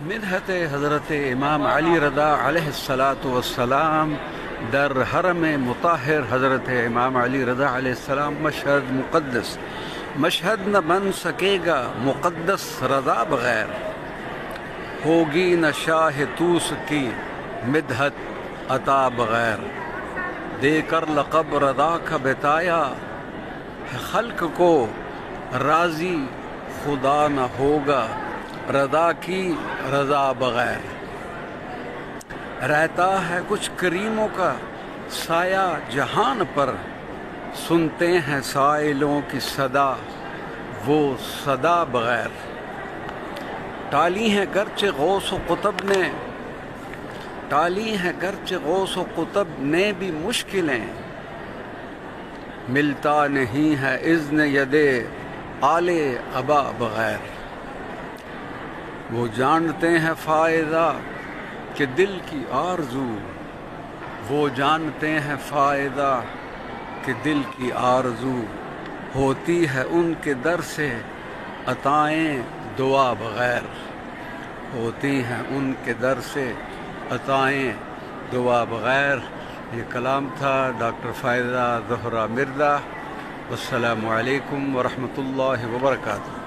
مدحت حضرت امام علی رضا علیہ الصلاۃ والسلام در حرم مطہر حضرت امام علی رضا علیہ السلام مشہد مقدس، مشہد نہ بن سکے گا مقدس رضا بغیر، ہوگی نہ شاہ توس کی مدحت عطا بغیر، دے کر لقب رضا کا بتایا ہے خلق کو، راضی خدا نہ ہوگا رضا کی رضا بغیر، رہتا ہے کچھ کریموں کا سایہ جہان پر، سنتے ہیں سائلوں کی صدا وہ صدا بغیر، ٹالی ہیں گرچہ غوث و قطب نے، ٹالی ہیں گرچہ غوث و قطب نے بھی مشکلیں، ملتا نہیں ہے اذن ید آل ابا بغیر، وہ جانتے ہیں فائدہ کہ دل کی آرزو، وہ جانتے ہیں فائدہ کہ دل کی آرزو، ہوتی ہے ان کے در سے عطائیں دعا بغیر، ہوتی ہیں ان کے در سے عطائیں دعا بغیر۔ یہ کلام تھا ڈاکٹر فائزہ زہرا مرزا۔ السلام علیکم ورحمۃ اللہ وبرکاتہ۔